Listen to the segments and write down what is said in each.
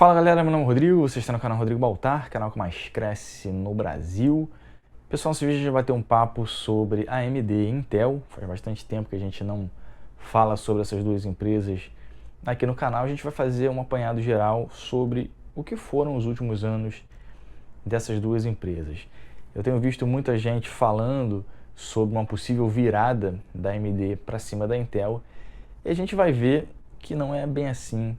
Fala galera, meu nome é Rodrigo, você está no canal Rodrigo Baltar, canal que mais cresce no Brasil. Pessoal, nesse vídeo a gente vai ter um papo sobre AMD e Intel. Faz bastante tempo que a gente não fala sobre essas duas empresas aqui no canal. A gente vai fazer um apanhado geral sobre o que foram os últimos anos dessas duas empresas. Eu tenho visto muita gente falando sobre uma possível virada da AMD para cima da Intel e a gente vai ver que não é bem assim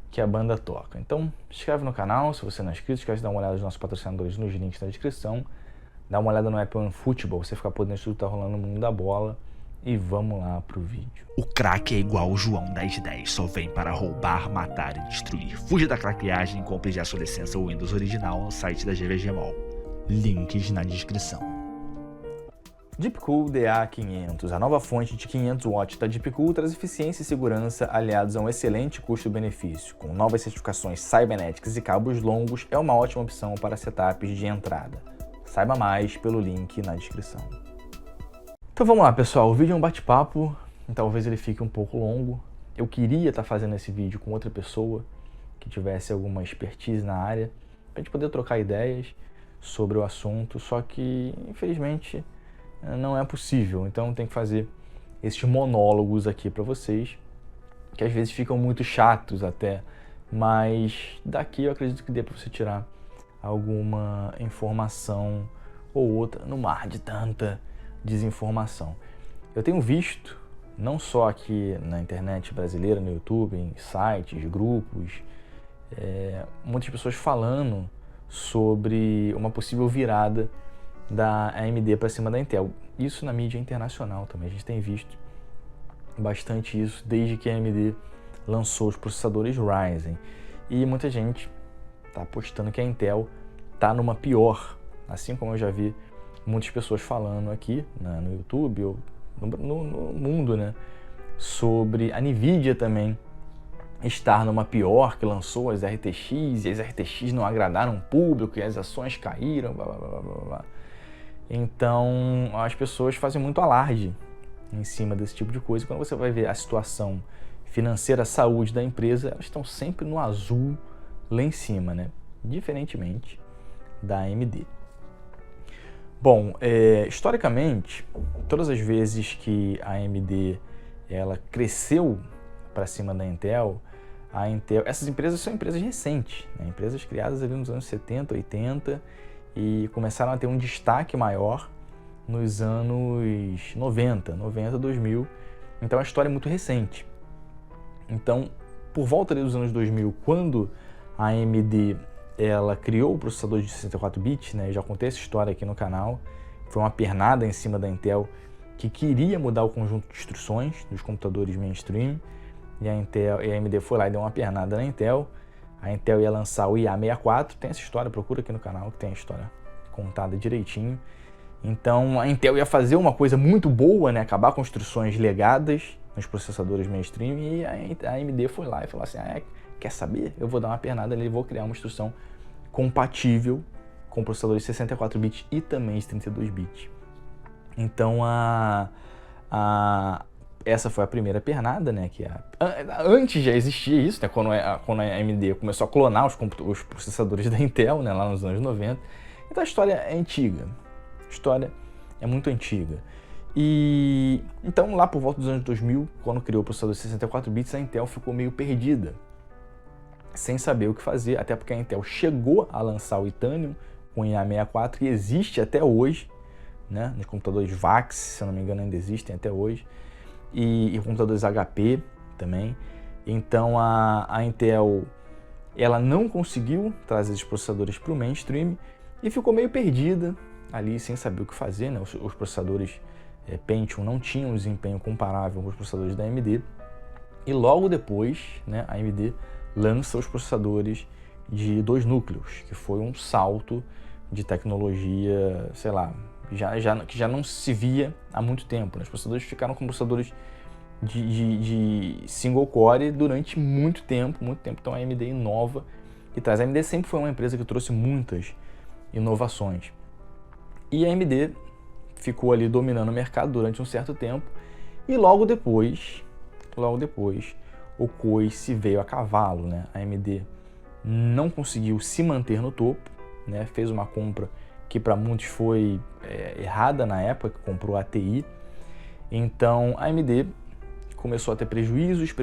que a banda toca. Então, se inscreve no canal, se você não é inscrito, esquece de dar uma olhada nos nossos patrocinadores nos links na descrição, dá uma olhada no App One Football, você ficar por dentro de tudo que tá rolando no mundo da bola, e vamos lá pro vídeo. O craque é igual o João 1010, só vem para roubar, matar e destruir. Fuja da craqueagem e compre já sua licença Windows original no site da GVG Mall. Links na descrição. Deepcool DA500, a nova fonte de 500 watts da Deepcool, traz eficiência e segurança aliados a um excelente custo-benefício. Com novas certificações Cybernetics e cabos longos, é uma ótima opção para setups de entrada. Saiba mais pelo link na descrição. Então vamos lá, pessoal, o vídeo é um bate-papo, talvez ele fique um pouco longo. Eu queria estar fazendo esse vídeo com outra pessoa que tivesse alguma expertise na área, para a gente poder trocar ideias sobre o assunto, só que, infelizmente, não é possível, então tem que fazer esses monólogos aqui para vocês, que às vezes ficam muito chatos até, mas daqui eu acredito que dê para você tirar alguma informação ou outra no mar de tanta desinformação. Eu tenho visto, não só aqui na internet brasileira, no YouTube, em sites, grupos, muitas pessoas falando sobre uma possível virada da AMD para cima da Intel. Isso na mídia internacional também. A gente tem visto bastante isso desde que a AMD lançou os processadores Ryzen. E muita gente está apostando que a Intel está numa pior, assim como eu já vi muitas pessoas falando aqui no YouTube ou no mundo, né, sobre a Nvidia também estar numa pior, que lançou as RTX e as RTX não agradaram o público e as ações caíram, blá blá blá blá blá. Então, as pessoas fazem muito alarde em cima desse tipo de coisa. Quando você vai ver a situação financeira, a saúde da empresa, elas estão sempre no azul lá em cima, né? Diferentemente da AMD. Bom, historicamente, todas as vezes que a AMD ela cresceu para cima da Intel, essas empresas são empresas recentes, né? Empresas criadas ali nos anos 70, 80, e começaram a ter um destaque maior nos anos 90, 2000. Então a história é muito recente. Então, por volta dos anos 2000, quando a AMD ela criou o processador de 64 bits, né? Eu já contei essa história aqui no canal. Foi uma pernada em cima da Intel que queria mudar o conjunto de instruções dos computadores mainstream, e a AMD foi lá e deu uma pernada na Intel. A Intel ia lançar o IA64, tem essa história, procura aqui no canal que tem a história contada direitinho. Então a Intel ia fazer uma coisa muito boa, né, acabar com instruções legadas nos processadores mainstream, e a AMD foi lá e falou assim, quer saber? Eu vou dar uma pernada ali e vou criar uma instrução compatível com processadores de 64 bits e também de 32 bits. Então essa foi a primeira pernada, né? Antes já existia isso, né? Quando a AMD começou a clonar os processadores da Intel, né? Lá nos anos 90. Então a história é antiga. A história é muito antiga. E então lá por volta dos anos 2000, quando criou o processador de 64 bits, a Intel ficou meio perdida, sem saber o que fazer, até porque a Intel chegou a lançar o Itanium com IA64 e existe até hoje, né? Nos computadores VAX, se eu não me engano, ainda existem até hoje. E computadores HP também. Então a Intel ela não conseguiu trazer esses processadores para o mainstream e ficou meio perdida ali, sem saber o que fazer, né? Os processadores Pentium não tinham um desempenho comparável com os processadores da AMD. E logo depois, né, a AMD lança os processadores de 2 núcleos, que foi um salto de tecnologia, sei lá, que já não se via há muito tempo, né? Os processadores ficaram com processadores de single core durante muito tempo, então a AMD inova e traz. A AMD sempre foi uma empresa que trouxe muitas inovações. E a AMD ficou ali dominando o mercado durante um certo tempo, e logo depois o coice veio a cavalo, né? A AMD não conseguiu se manter no topo, né? Fez uma compra que para muitos foi errada na época, que comprou a TI. Então a AMD começou a ter prejuízos.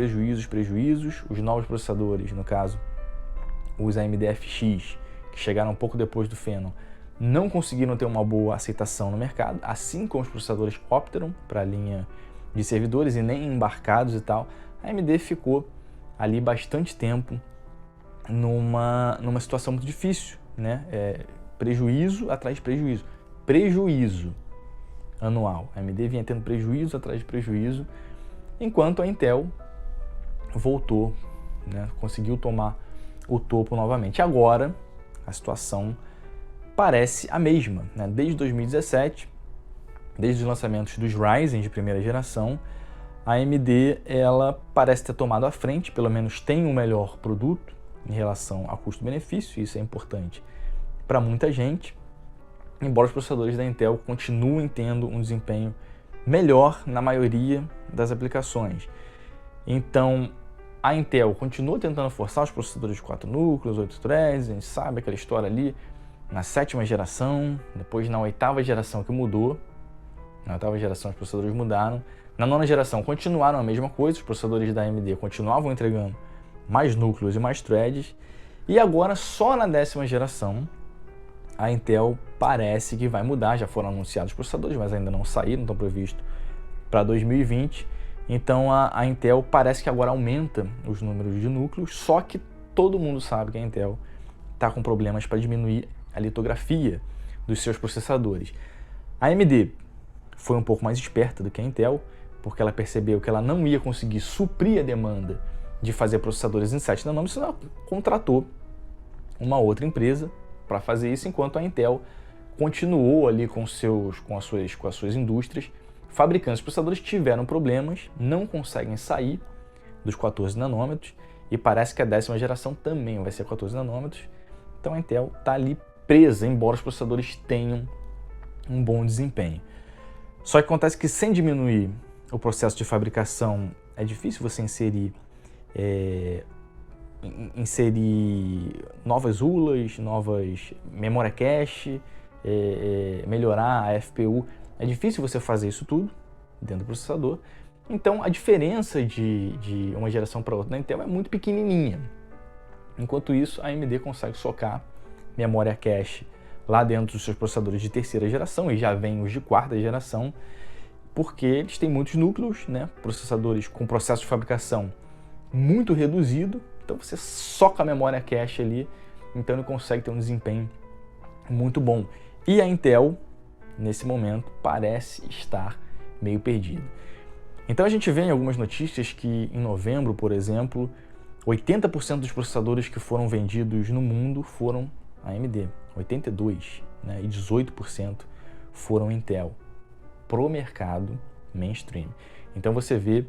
Os novos processadores, no caso os AMD FX, que chegaram um pouco depois do Phenom, não conseguiram ter uma boa aceitação no mercado, assim como os processadores Opteron para a linha de servidores e nem embarcados e tal. A AMD ficou ali bastante tempo numa situação muito difícil, né? Prejuízo atrás de prejuízo. Prejuízo anual. A AMD vinha tendo prejuízo atrás de prejuízo, enquanto a Intel voltou, né? Conseguiu tomar o topo novamente. Agora, a situação parece a mesma, né? Desde 2017, desde os lançamentos dos Ryzen de primeira geração, a AMD ela parece ter tomado a frente, pelo menos tem um melhor produto em relação a custo-benefício, isso é importante para muita gente, embora os processadores da Intel continuem tendo um desempenho melhor na maioria das aplicações. Então, a Intel continua tentando forçar os processadores de 4 núcleos, 8 threads, a gente sabe aquela história ali na 7ª geração, depois na 8ª geração que mudou, na 8ª geração os processadores mudaram, na 9ª geração continuaram a mesma coisa, os processadores da AMD continuavam entregando mais núcleos e mais threads, e agora só na 10ª geração a Intel parece que vai mudar, já foram anunciados os processadores, mas ainda não saíram, estão previstos para 2020, então a Intel parece que agora aumenta os números de núcleos, só que todo mundo sabe que a Intel está com problemas para diminuir a litografia dos seus processadores. A AMD foi um pouco mais esperta do que a Intel, porque ela percebeu que ela não ia conseguir suprir a demanda de fazer processadores em 7 nanômetros, ela contratou uma outra empresa para fazer isso, enquanto a Intel continuou ali com as suas indústrias, fabricando os processadores, tiveram problemas, não conseguem sair dos 14 nanômetros, e parece que a 10ª geração também vai ser 14 nanômetros, então a Intel está ali presa, embora os processadores tenham um bom desempenho. Só que acontece que sem diminuir o processo de fabricação, é difícil você inserir novas ULAs, novas memória cache, melhorar a FPU. É difícil você fazer isso tudo dentro do processador. Então a diferença de uma geração para outra na Intel é muito pequenininha. Enquanto isso, a AMD consegue socar memória cache lá dentro dos seus processadores de 3ª geração, e já vem os de 4ª geração, porque eles têm muitos núcleos, né? Processadores com processo de fabricação muito reduzido, então você soca a memória cache ali, então ele consegue ter um desempenho muito bom. E a Intel, nesse momento, parece estar meio perdida. Então a gente vê em algumas notícias que em novembro, por exemplo, 80% dos processadores que foram vendidos no mundo foram AMD, 82%, né? E 18% foram Intel, pro mercado mainstream. Então você vê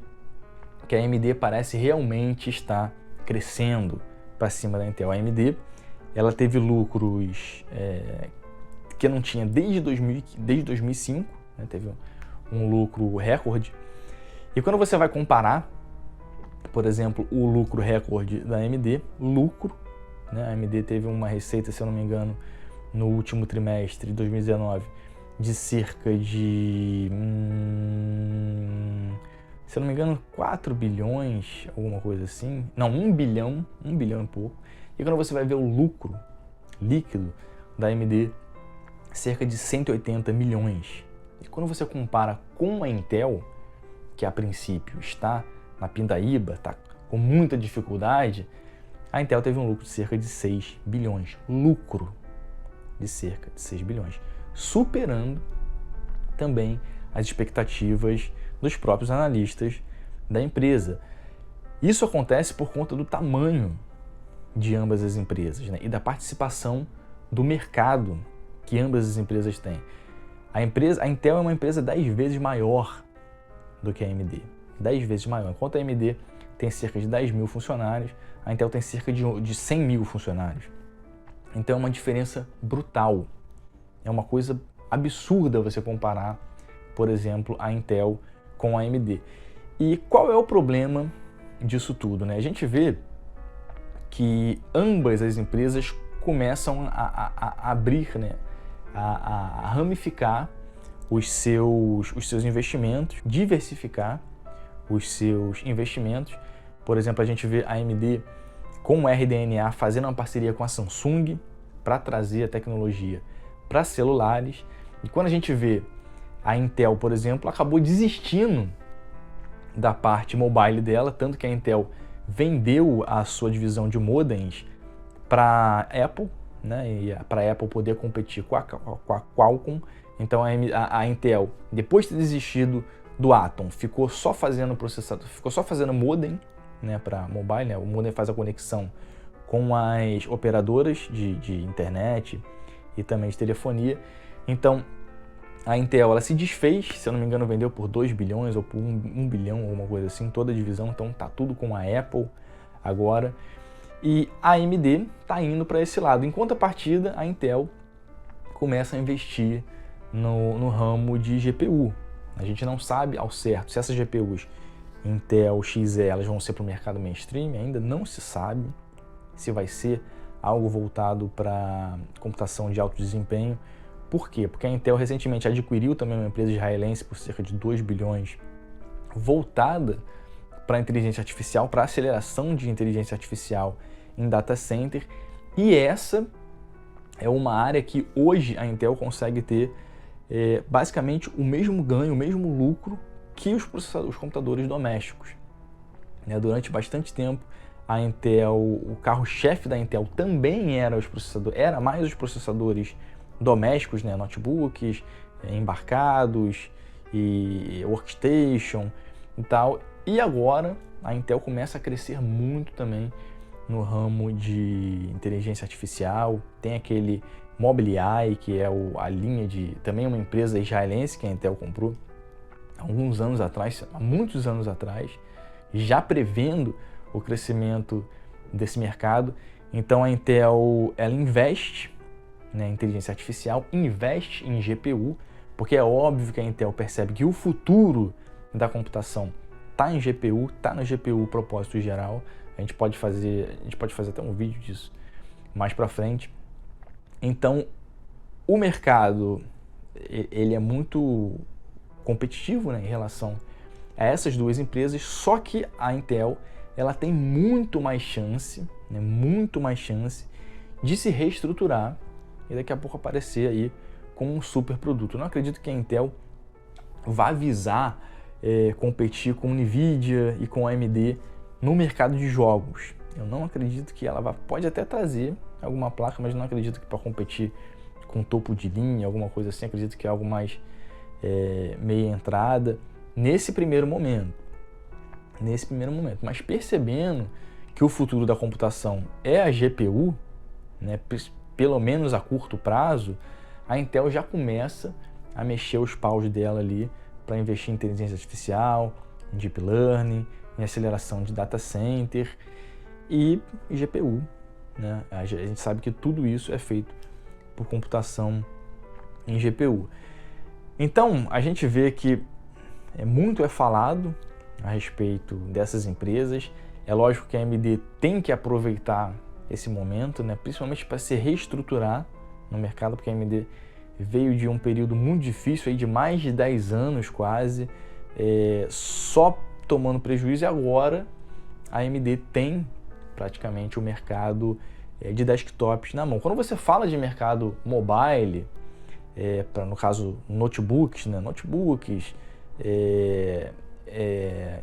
que a AMD parece realmente estar crescendo para cima da Intel. A AMD ela teve lucros que não tinha desde 2005, né? Teve um lucro recorde. E quando você vai comparar, por exemplo, o lucro recorde da AMD, né? A AMD teve uma receita, se eu não me engano, no último trimestre de 2019, de cerca de, se eu não me engano, 4 bilhões, alguma coisa assim. Não, 1 bilhão e pouco. E quando você vai ver o lucro líquido da AMD, cerca de 180 milhões. E quando você compara com a Intel, que a princípio está na pindaíba, está com muita dificuldade, a Intel teve um lucro de cerca de 6 bilhões. Lucro de cerca de 6 bilhões. Superando também as expectativas dos próprios analistas da empresa. Isso acontece por conta do tamanho de ambas as empresas, né? E da participação do mercado que ambas as empresas têm. A Intel é uma empresa 10 vezes maior do que a AMD. 10 vezes maior. Enquanto a AMD tem cerca de 10 mil funcionários, a Intel tem cerca de 100 mil funcionários. Então é uma diferença brutal. É uma coisa absurda você comparar, por exemplo, a Intel com a AMD. E qual é o problema disso tudo, né? A gente vê que ambas as empresas começam a abrir, né, a ramificar os seus investimentos, diversificar os seus investimentos. Por exemplo, a gente vê a AMD com o RDNA fazendo uma parceria com a Samsung para trazer a tecnologia para celulares. E quando a gente vê a Intel, por exemplo, acabou desistindo da parte mobile dela, tanto que a Intel vendeu a sua divisão de modems para a Apple, né, e para a Apple poder competir com a Qualcomm. Então a Intel, depois de ter desistido do Atom, ficou só fazendo processador, ficou só fazendo modem, né, para mobile, né? O modem faz a conexão com as operadoras de internet e também de telefonia. Então a Intel, ela se desfez, se eu não me engano, vendeu por 2 bilhões ou por 1 bilhão, ou uma coisa assim, toda a divisão. Então tá tudo com a Apple agora. E a AMD tá indo para esse lado. Em contrapartida, a Intel começa a investir no ramo de GPU. A gente não sabe ao certo se essas GPUs Intel XE elas vão ser para o mercado mainstream, ainda não se sabe se vai ser algo voltado para computação de alto desempenho. Por quê? Porque a Intel recentemente adquiriu também uma empresa israelense por cerca de 2 bilhões voltada para a inteligência artificial, para a aceleração de inteligência artificial em data center, e essa é uma área que hoje a Intel consegue ter basicamente o mesmo ganho, o mesmo lucro que os computadores domésticos. Durante bastante tempo, a Intel, o carro-chefe da Intel também era mais os processadores domésticos, né, notebooks, embarcados e workstation e tal. E agora a Intel começa a crescer muito também no ramo de inteligência artificial. Tem aquele Mobileye, que é a linha de também uma empresa israelense que a Intel comprou há muitos anos atrás, já prevendo o crescimento desse mercado. Então a Intel, ela investe, né, em inteligência artificial, investe em GPU, porque é óbvio que a Intel percebe que o futuro da computação está em GPU, está no GPU propósito geral. A gente pode fazer até um vídeo disso mais para frente. Então, o mercado ele é muito competitivo, né, em relação a essas duas empresas, só que a Intel ela tem muito mais chance de se reestruturar e daqui a pouco aparecer aí com um super produto. Eu não acredito que a Intel vá visar competir com Nvidia e com a AMD no mercado de jogos. Eu não acredito que ela pode até trazer alguma placa, mas não acredito que para competir com topo de linha, alguma coisa assim, acredito que é algo mais meia entrada nesse primeiro momento. Mas percebendo que o futuro da computação é a GPU, né, pelo menos a curto prazo, a Intel já começa a mexer os paus dela ali para investir em inteligência artificial, em deep learning, em aceleração de data center e GPU, né? A gente sabe que tudo isso é feito por computação em GPU. Então, a gente vê que muito é falado a respeito dessas empresas. É lógico que a AMD tem que aproveitar esse momento, né, principalmente para se reestruturar no mercado, porque a AMD veio de um período muito difícil, aí de mais de 10 anos quase, só tomando prejuízo, e agora a AMD tem praticamente o mercado de desktops na mão. Quando você fala de mercado mobile, no caso notebooks, né,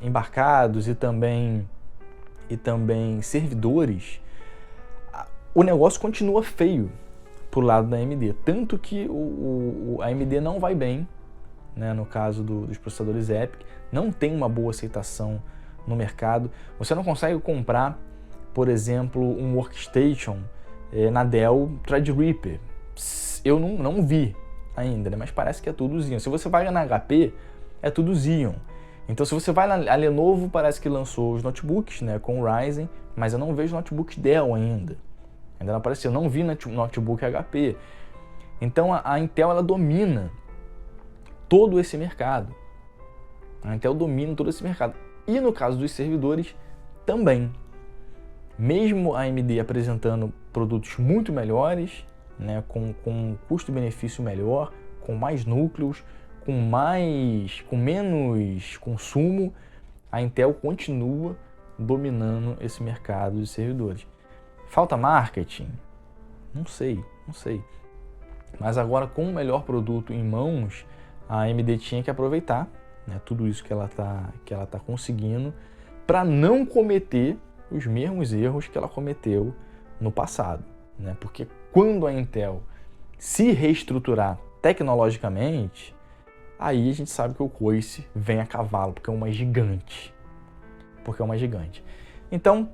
embarcados e também servidores, o negócio continua feio pro lado da AMD, tanto que a AMD não vai bem, né, no caso dos processadores EPYC, não tem uma boa aceitação no mercado. Você não consegue comprar, por exemplo, um workstation na Dell Threadripper. Eu não vi ainda, né, mas parece que é tudo Xeon. Se você vai na HP, é tudo Xeon. Então, se você vai na Lenovo, parece que lançou os notebooks, né, com o Ryzen, mas eu não vejo notebooks Dell ainda. Ainda não apareceu, não vi notebook HP. Então, a Intel ela domina todo esse mercado. A Intel domina todo esse mercado. E no caso dos servidores, também. mesmo a AMD apresentando produtos muito melhores, né, com custo-benefício melhor, com mais núcleos, com menos consumo, a Intel continua dominando esse mercado de servidores. Falta marketing? Não sei. Mas agora, com o melhor produto em mãos, a AMD tinha que aproveitar, né, tudo isso que ela tá conseguindo para não cometer os mesmos erros que ela cometeu no passado, né? Porque quando a Intel se reestruturar tecnologicamente, aí a gente sabe que o coice vem a cavalo, porque é uma gigante. Então,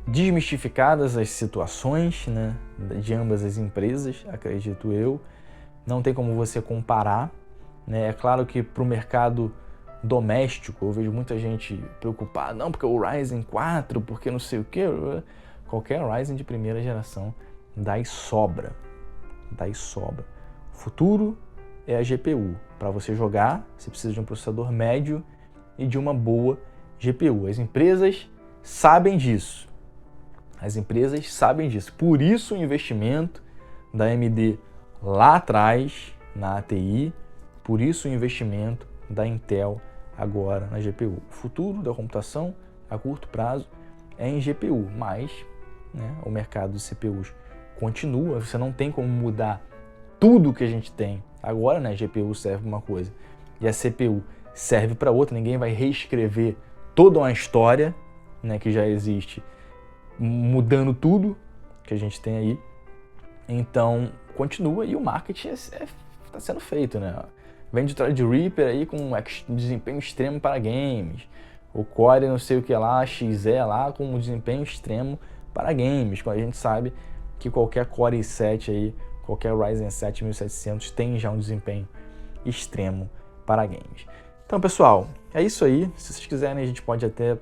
desmistificadas as situações, né, de ambas as empresas, acredito eu, não tem como você comparar, né? É claro que para o mercado doméstico, eu vejo muita gente preocupada, não, porque o Ryzen 4, porque não sei o que, qualquer Ryzen de primeira geração dá e sobra. O futuro é a GPU. Para você jogar, você precisa de um processador médio e de uma boa GPU. As empresas sabem disso. Por isso o investimento da AMD lá atrás na ATI, por isso o investimento da Intel agora na GPU. O futuro da computação a curto prazo é em GPU, mas, né, o mercado de CPUs continua, você não tem como mudar tudo que a gente tem agora, né? A GPU serve para uma coisa e a CPU serve para outra, ninguém vai reescrever toda uma história, né, que já existe, mudando tudo que a gente tem aí. Então, continua e o marketing está sendo feito, né? Vem de Threadripper aí com desempenho extremo para games. O Core não sei o que lá, XE lá com um desempenho extremo para games. Quando a gente sabe que qualquer Core i7 aí, qualquer Ryzen 7 1700 tem já um desempenho extremo para games. Então, pessoal, é isso aí. Se vocês quiserem, a gente pode até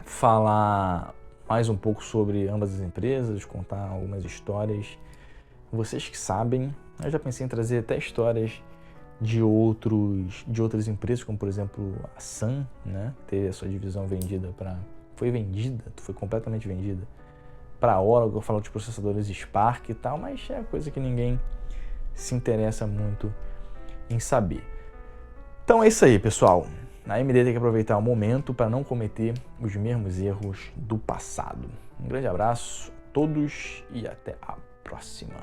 falar mais um pouco sobre ambas as empresas, contar algumas histórias. Vocês que sabem, eu já pensei em trazer até histórias de outras empresas, como por exemplo a Sun, né? Teve a sua divisão vendida foi completamente vendida para a Oracle. Eu falo de processadores Spark e tal, mas é coisa que ninguém se interessa muito em saber. Então é isso aí, pessoal. A AMD tem que aproveitar o momento para não cometer os mesmos erros do passado. Um grande abraço a todos e até a próxima.